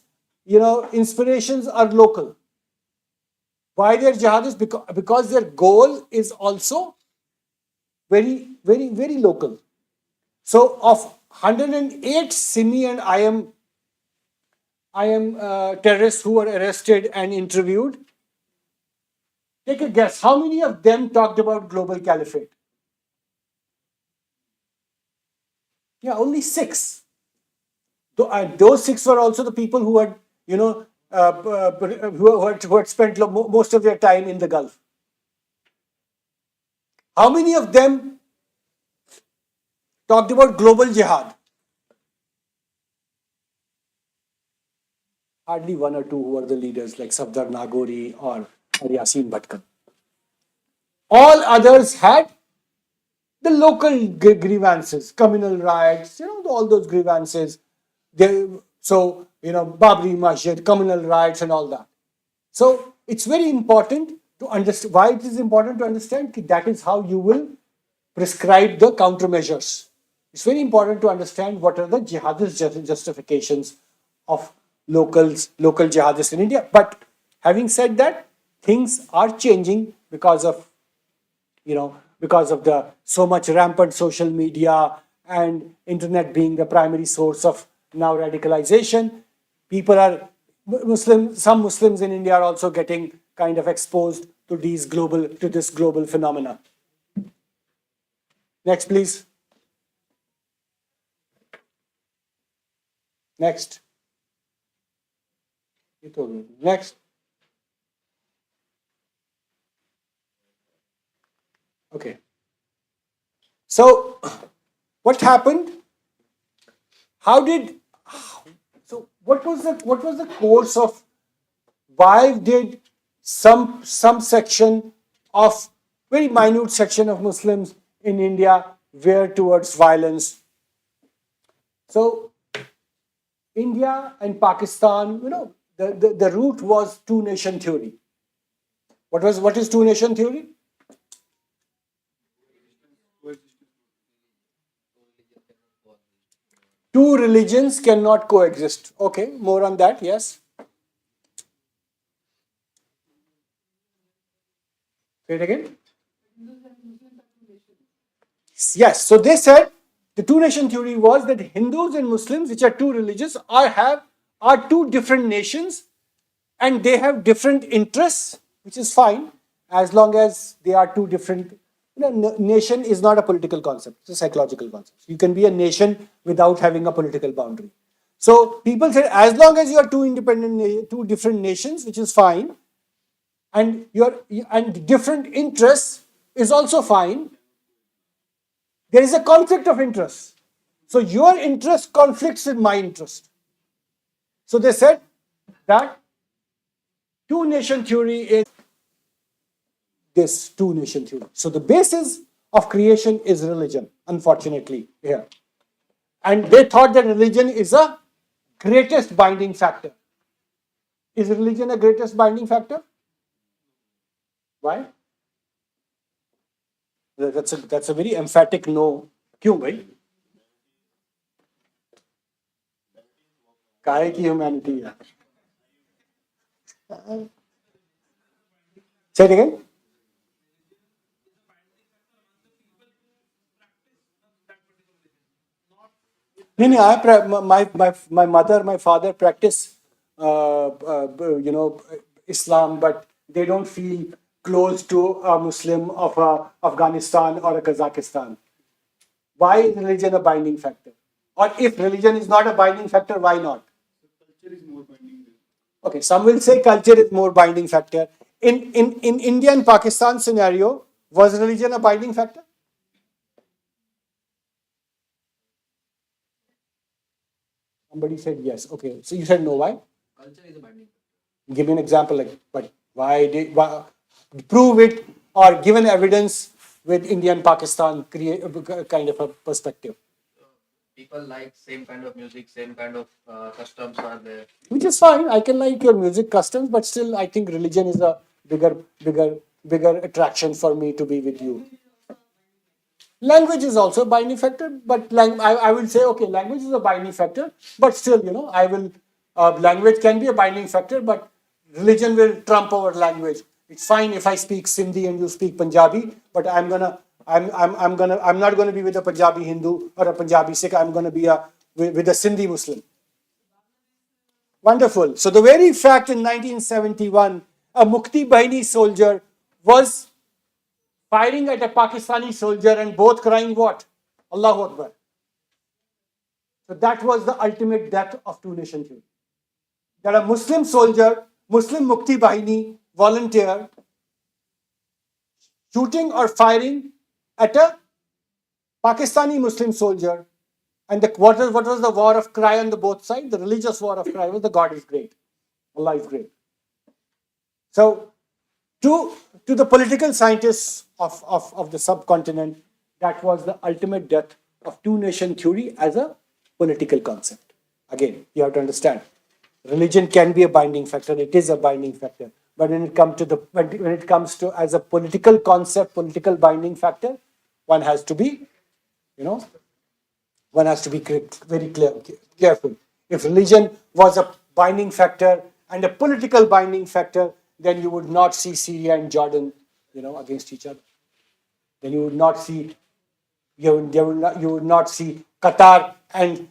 inspirations are local. Why they're jihadists? Because their goal is also very, very, very local. So of 108 Simi and IM terrorists who were arrested and interviewed, take a guess. How many of them talked about global caliphate? Yeah, only 6. Those 6 were also the people who had, who had spent most of their time in the Gulf. How many of them talked about global jihad? Hardly 1 or 2 who were the leaders, like Safdar Nagori or Yasin Bhatkan. All others had the local grievances, communal riots, all those grievances. Babri Masjid, communal riots and all that. So it's very important to understand why it is important to understand that is how you will prescribe the countermeasures. It's very important to understand what are the jihadist justifications of local jihadists in India. But having said that, things are changing because of the so much rampant social media and internet being the primary source of now radicalization. Some Muslims in India are also getting kind of exposed to this global phenomena. Next, please. Next. Next. Okay. So, what happened? What was the course of why did some section of very minute section of Muslims in India veer towards violence? So India and Pakistan, the root was two-nation theory. What is two-nation theory? Two religions cannot coexist. Okay, more on that, yes. Say it again. Yes, so they said the two-nation theory was that Hindus and Muslims, which are two religions, are two different nations, and they have different interests, which is fine as long as they are two different. Nation is not a political concept; it's a psychological concept. You can be a nation without having a political boundary. So people said, as long as you are two different nations, which is fine, and different interests is also fine. There is a conflict of interest. So your interest conflicts with my interest. So they said that two-nation theory is this two-nation theory. So the basis of creation is religion, unfortunately, here. And they thought that religion is a greatest binding factor. Is religion a greatest binding factor? Why? That's a very emphatic no. क्यों भाई? काहे की humanity है? Say it again. No, my mother, my father practice Islam, but they don't feel close to a Muslim of Afghanistan or a Kazakhstan. Why is religion a binding factor? Or if religion is not a binding factor, why not? Okay, some will say culture is more binding factor. In India and Pakistan scenario, was religion a binding factor? Somebody said yes. Okay, so you said no. Why? Culture is a binding. Give me an example, like, but why prove it or give an evidence with India and Pakistan create kind of a perspective, People like same kind of music, same kind of customs are there. which is fine. I can like your music customs, but still, I think religion is a bigger attraction for me to be with you. Language is also a binding factor, but I will say, okay, language is a binding factor, but still, language can be a binding factor, but religion will trump over language. It's fine if I speak Sindhi and you speak Punjabi, but I'm not gonna be with a Punjabi Hindu or a Punjabi Sikh. I'm gonna be with a Sindhi Muslim. Wonderful. So the very fact in 1971, a Mukti Bahini soldier was firing at a Pakistani soldier and both crying what? Allahu Akbar. So that was the ultimate death of two-nation theory. That a Muslim soldier, Muslim Mukti Bahini volunteer, shooting or firing at a Pakistani Muslim soldier, and what was the war of cry on the both sides? The religious war of cry was the God is great. Allah is great. So to the political scientists of the subcontinent, that was the ultimate death of two-nation theory as a political concept. Again, you have to understand, religion can be a binding factor. It is a binding factor, but when it comes to as a political concept, political binding factor, one has to be, very careful. If religion was a binding factor and a political binding factor, then you would not see Syria and Jordan, against each other. Then you would not see Qatar and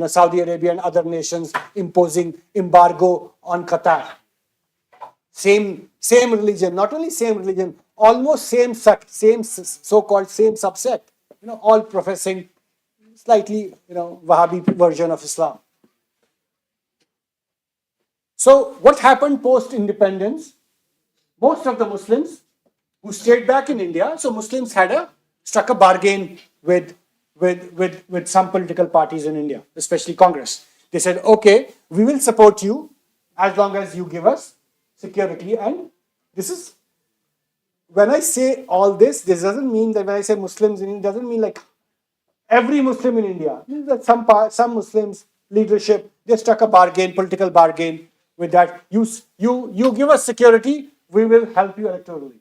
Saudi Arabia and other nations imposing embargo on Qatar. Same religion, not only same religion, almost same sect, same so-called same subsect. All professing slightly, Wahhabi version of Islam. So what happened post-independence? Most of the Muslims who stayed back in India, so Muslims had struck a bargain with some political parties in India, especially Congress. They said, okay, we will support you as long as you give us security. And this is, when I say all this doesn't mean that when I say Muslims in India, doesn't mean like every Muslim in India. It means that some Muslims, leadership, they struck a bargain, political bargain with that. You give us security, we will help you electorally.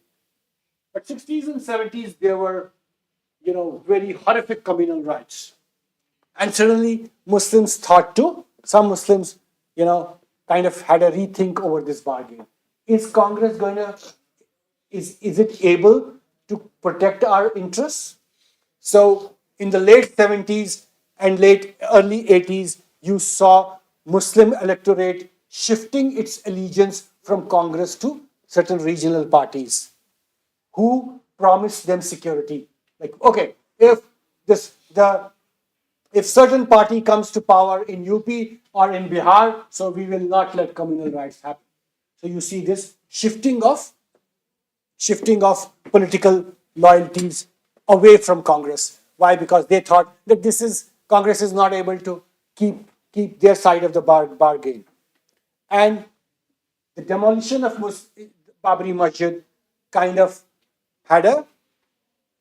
But 60s and 70s, there were, very horrific communal riots. And suddenly Muslims some Muslims, kind of had a rethink over this bargain. Is Congress is it able to protect our interests? So in the late 70s and early 80s, you saw Muslim electorate shifting its allegiance from Congress to certain regional parties who promised them security. Like, okay, if certain party comes to power in UP or in Bihar, so we will not let communal riots happen. So you see this shifting of political loyalties away from Congress. Why? Because they thought that Congress is not able to keep their side of the bargain. And the demolition of Babri Masjid kind of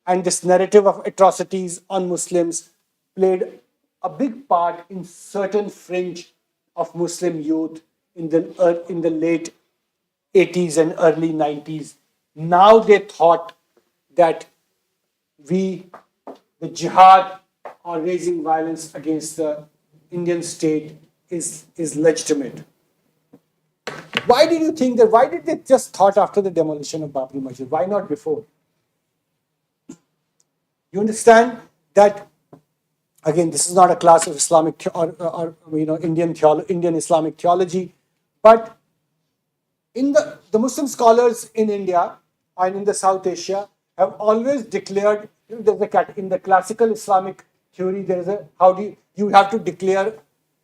and this narrative of atrocities on Muslims played a big part in certain fringe of Muslim youth in the late 80s and early 90s. Now they thought that the jihad or raising violence against the Indian state is legitimate. Why did you think that? Why did they just thought after the demolition of Babri Masjid? Why not before? You understand that Again, this is not a class of Islamic or Indian Islamic theology, but in the Muslim scholars in India and in the South Asia have always declared, there's in the classical Islamic theory, there is a, how do you have to declare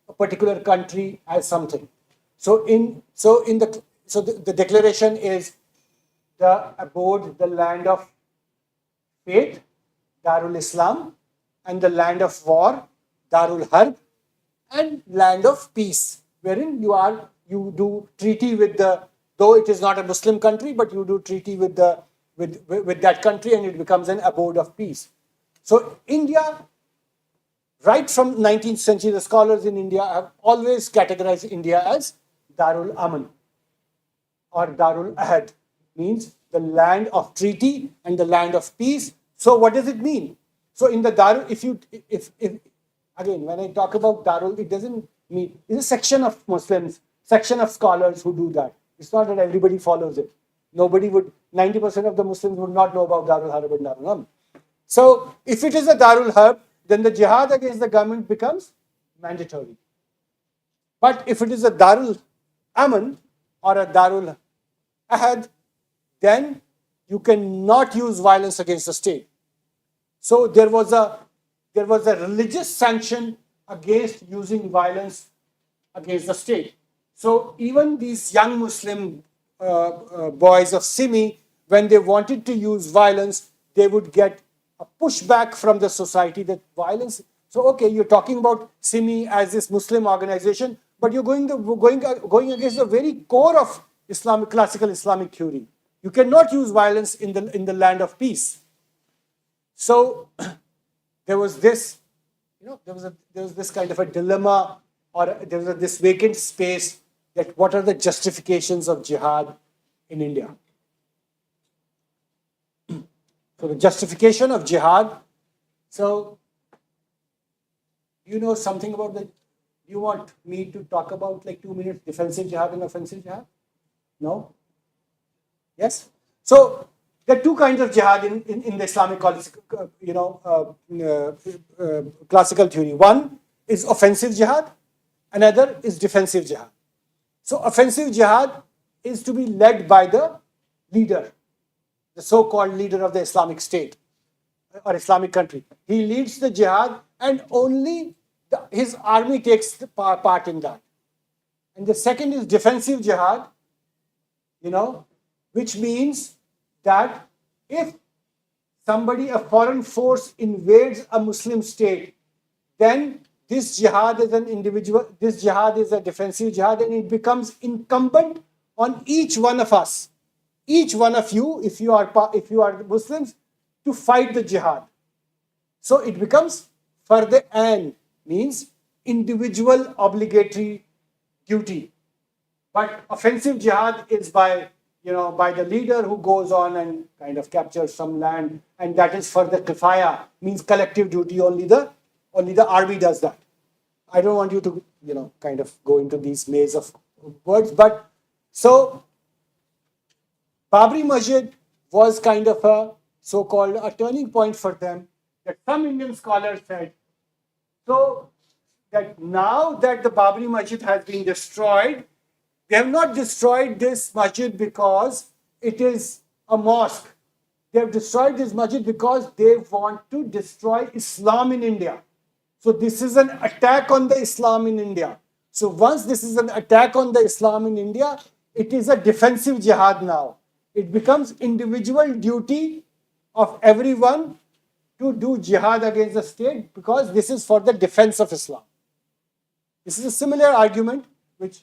a particular country as something. The declaration is the abode, the land of faith, Darul Islam, and the land of war, Darul Harb, and land of peace, wherein you do treaty with the, though it is not a Muslim country, but you do treaty with with that country, and it becomes an abode of peace. So India, right from 19th century, the scholars in India have always categorized India as Darul Aman or Darul Ahad, means the land of treaty and the land of peace. So what does it mean? So in the Darul, if again, when I talk about Darul, it doesn't mean, it's a section of Muslims, section of scholars who do that. It's not that everybody follows it. Nobody would, 90% of the Muslims would not know about Darul Harb and Darul Aman. So if it is a Darul Harb, then the jihad against the government becomes mandatory. But if it is a Darul Aman or a Darul Ahad, then you cannot use violence against the state. So there was a religious sanction against using violence against the state. So even these young Muslim boys of Simi, when they wanted to use violence, they would get a pushback from the society that violence. So okay, you're talking about Simi as this Muslim organization, but you're going against the very core of classical Islamic theory. You cannot use violence in the land of peace. So there was this, there was this kind of a dilemma, or there was this vacant space, that what are the justifications of jihad in India? So the justification of jihad. So you know something about the. You want me to talk about like 2 minutes defensive jihad and offensive jihad? No? Yes? So there are two kinds of jihad in the Islamic classical theory. One is offensive jihad, another is defensive jihad. So offensive jihad is to be led by the leader, the so-called leader of the Islamic State or Islamic country. He leads the jihad, and only his army takes the part in that. And the second is defensive jihad, which means that if a foreign force invades a Muslim state, then this jihad is a defensive jihad, and it becomes incumbent on each one of us, each one of you, if you are Muslims, to fight the jihad. So it becomes fard ain, means individual obligatory duty. But offensive jihad is by the leader who goes on and kind of captures some land, and that is for the kifaya, means collective duty. Only the army does that. I don't want you to kind of go into these maze of words, but so Babri Masjid was kind of a so-called a turning point for them, that some Indian scholars said, so that now that the Babri Masjid has been destroyed, they have not destroyed this masjid because it is a mosque. They have destroyed this masjid because they want to destroy Islam in India. So this is an attack on the Islam in India. So once this is an attack on the Islam in India, it is a defensive jihad now. It becomes individual duty of everyone to do jihad against the state, because this is for the defense of Islam. This is a similar argument which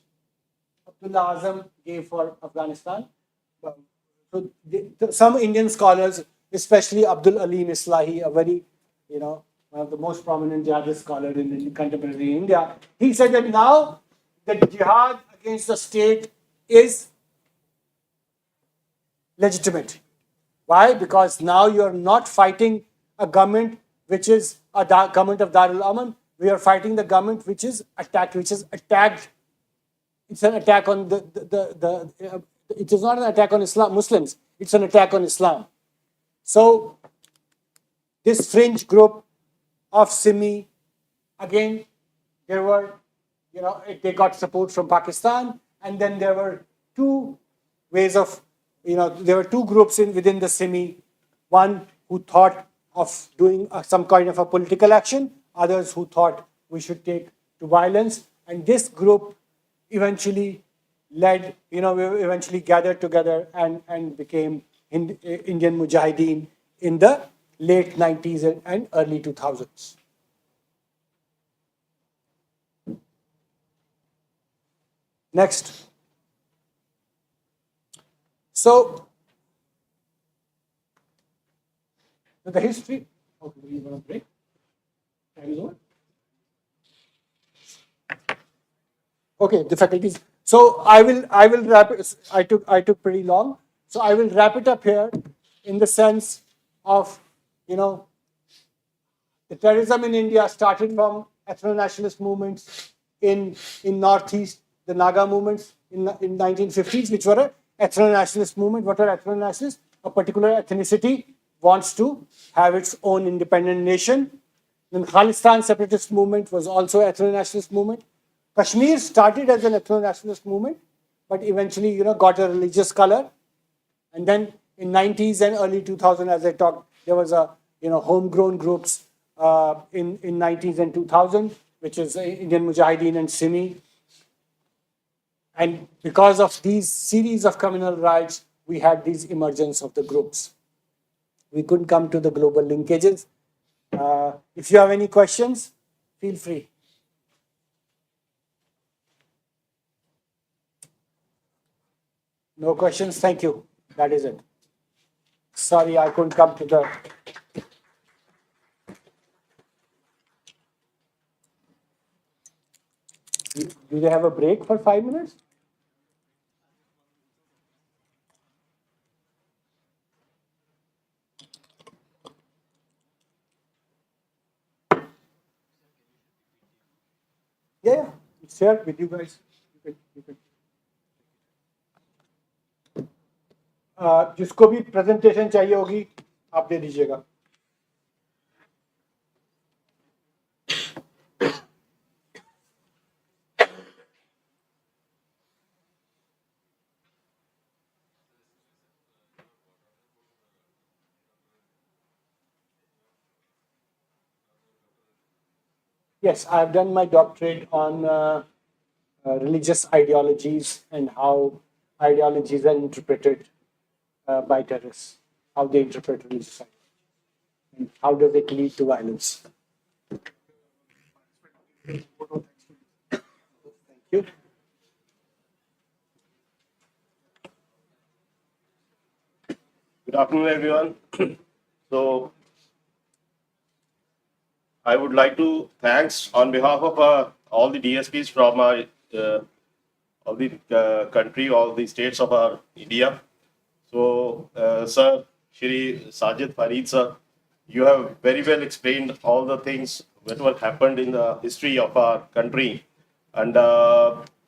Abdullah Azam gave for Afghanistan. So some Indian scholars, especially Abdul Alim Islahi, a very, one of the most prominent jihadist scholars in contemporary India, he said that now the jihad against the state is legitimate. Why? Because now you are not fighting a government which is a government of Darul Aman. We are fighting the government which is attacked. It's an attack on it is not an attack on Islam, Muslims. It's an attack on Islam. So this fringe group of Simi Again, there were, they got support from Pakistan, and then there were two ways of, there were two groups within the Simi. One who thought of doing some kind of a political action, others who thought we should take to violence, and this group eventually we eventually gathered together and became Indian Mujahideen in the late 90s and early 2000s. Next. So, the history. Okay, you want to break? Time is over. Okay, the faculties. So I will wrap it. I took pretty long. So I will wrap it up here in the sense of, the terrorism in India started from ethno-nationalist movements in Northeast, the Naga movements in 1950s, which were an ethno-nationalist movement. What are ethno-nationalists? A particular ethnicity wants to have its own independent nation. Then Khalistan separatist movement was also an ethno-nationalist movement. Kashmir started as an ethno-nationalist movement, but eventually, got a religious color. And then in 90s and early 2000, as I talked, there was a, homegrown groups in 90s and 2000, which is Indian Mujahideen and Simi. And because of these series of communal riots, we had these emergence of the groups. We couldn't come to the global linkages. If you have any questions, feel free. No questions? Thank you. That is it. Sorry, I couldn't come to the... Do they have a break for 5 minutes? Yeah, it's here with you guys. You can. जिसको भी presentation चाहिए होगी आप दे दीजिएगा. Yes, I've done my doctorate on religious ideologies and how ideologies are interpreted by terrorists, how they interpret religious ideology, and how does it lead to violence. Thank you. Good afternoon, everyone. So, I would like to thanks on behalf of all the DSPs from all the country, all the states of our India. So, sir, Shri Sajid, Farid, sir, you have very well explained all the things that were happened in the history of our country, and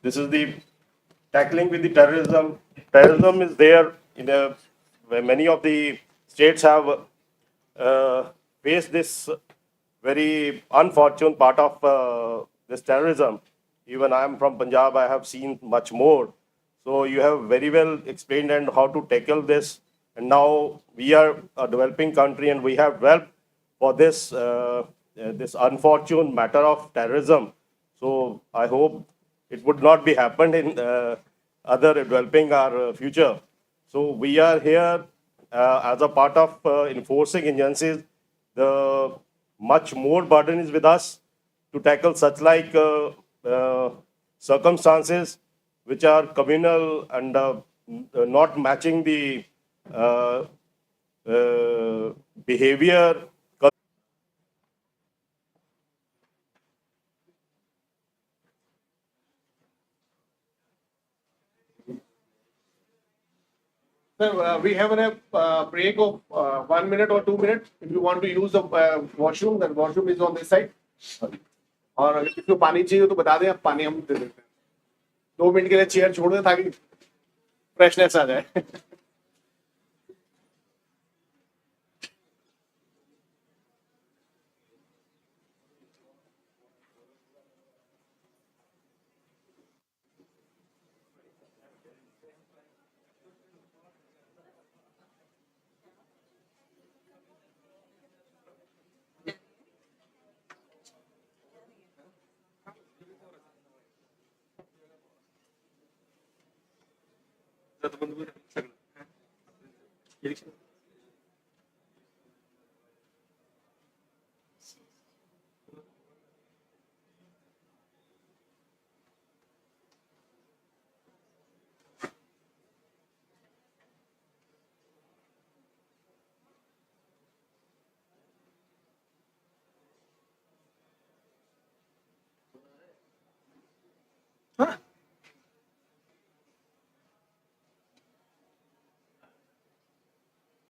this is the tackling with the terrorism. Terrorism is there in where many of the states have faced this very unfortunate part of this terrorism. Even I am from Punjab, I have seen much more. So you have very well explained and how to tackle this. And now we are a developing country and we have helped for this this unfortunate matter of terrorism. So I hope it would not be happened in other developing our future. So we are here as a part of enforcing agencies. The much more burden is with us to tackle such like circumstances which are communal and not matching the uh, behavior. Sir, we have a break of 1 minute or 2 minutes. If you want to use the washroom, then washroom is on this side. और अगर किसी को पानी चाहिए तो बता दें, आप पानी हम दे देते हैं. 2 मिनट के लिए चेयर छोड़ दें ताकि फ्रेशनेस आ जाए. Huh?